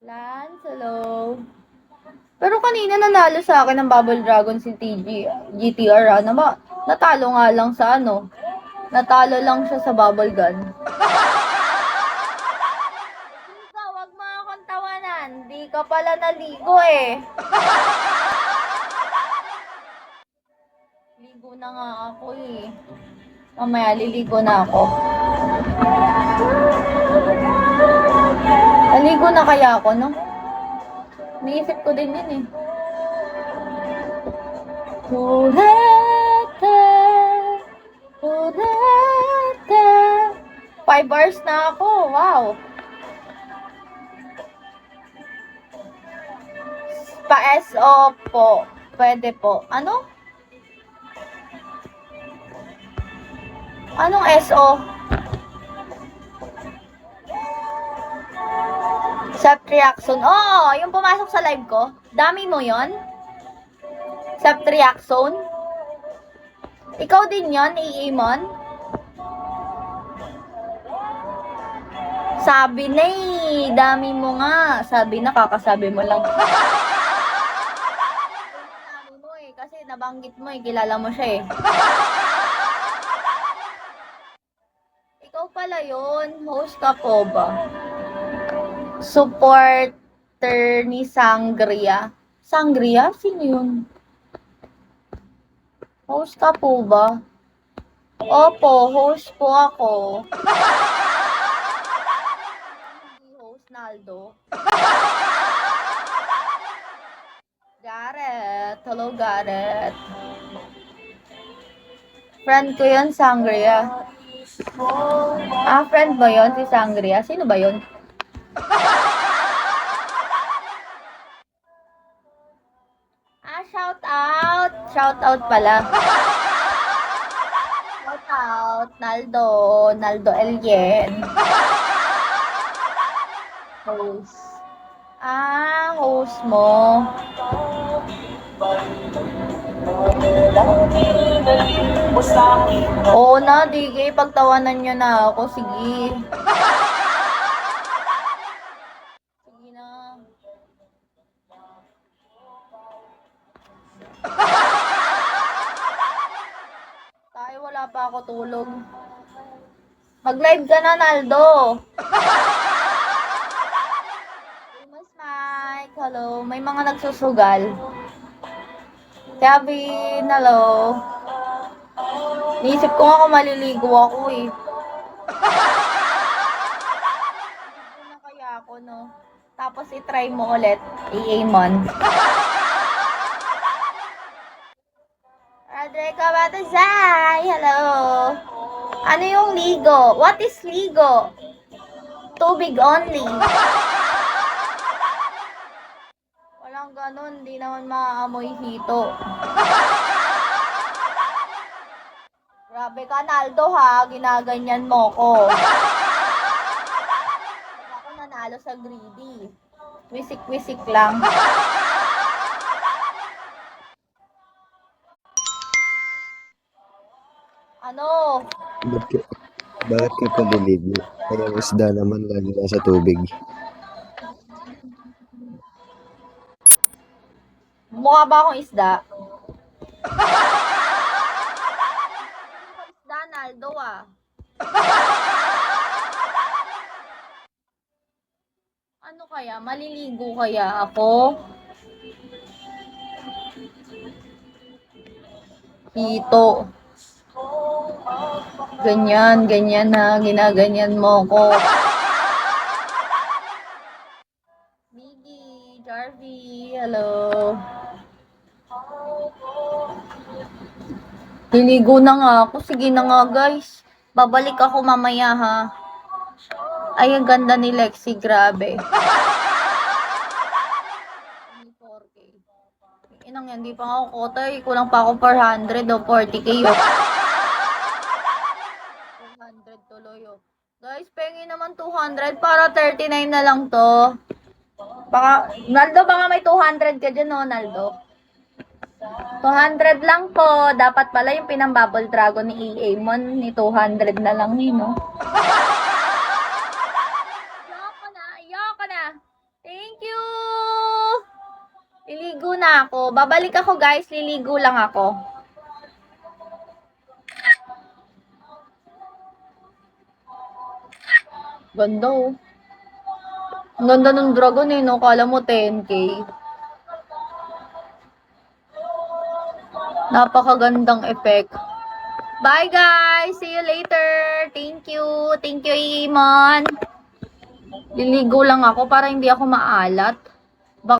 Lance, hello. Pero kanina nanalo sa akin ng Bubble Dragon si GTR, natalo nga lang sa ano. Natalo lang siya sa Bubble Gun. Ikaw, wag mo akong tawanan. Di ka pala naligo eh. Ligo na nga ako eh. Mamaya liligo na ako. Naligo na kaya ako, no? Niisip ko din yun eh. Turete, turete. 5 hours na ako, wow. Pa-SO po. Pwede po. Ano? Anong SO? Sept reaction. Oh, yung pumasok sa live ko. Dami mo yon? Sept reaction? Ikaw din yon, Iimon? Sabi na eh. Dami mo nga. Sabi na, kakasabi mo lang. Dami mo eh. Kasi nabanggit mo eh. Kilala mo siya eh. Ikaw pala yun. Host ka po ba? Supporter ni Sangria. Sangria? Sino yun? Host ka po ba? Opo, host po ako. Hindi host, Naldo. Gareth. Hello, Gareth. Friend ko yun, Sangria. Friend ba yun, si Sangria? Sino ba yun? Shout out. Shout out pala. Shout out, Naldo. Naldo Elien. Host. Host mo. Oo na, DK. Pagtawanan nyo na ako. Sige. Sige na. Tayo, wala pa ako tulog. Mag-live ka na, Naldo. Mas Mike, hello. May mga nagsusugal. Kevin, hello. Niisip ko nga kung maliligo ako eh. Hindi na kaya ako, no? Tapos i-try mo ulit, i-Amon. Rodrigo Batazay, hello. Ano yung ligo? What is ligo? Tubig only. Walang ganun, di naman maaamoy hito. Grabe ka, Naldo ha, ginaganyan mo ko. Pag ako nanalo sa greedy. Wisik-wisik lang. Ano? Bakit ka paliligo? Kaya isda naman lagi nasa tubig. Mukha ba akong isda? Isda, Naldo ah. Ano kaya? Maliligo kaya ako? Hito. Ganyan, ganyan na. Ginaganyan mo ko. Miggy, Jarvie, hello. Liligo na nga ako. Sige na nga, guys. Babalik ako mamaya, ha. Ay, ang ganda ni Lexi. Grabe. 4K. Inang yan, di pa ako kotay. Kulang pa ako 400 o 40K. 400 tuloy, oh. Guys, pengi naman 200 para 39 na lang to. Naldo, baka may 200 ka dyan, no, Naldo? 200 lang po. Dapat pala yung pinang-bubble dragon ni Amon ni 200 na lang no? Ayoko na. Thank you! Liligo na ako. Babalik ako guys, liligo lang ako. Ganda oh. Ang ganda ng dragon eh, no? Kala mo 10K. Napakagandang effect. Bye guys! See you later! Thank you! Thank you, Iman! Liligo lang ako para hindi ako maalat.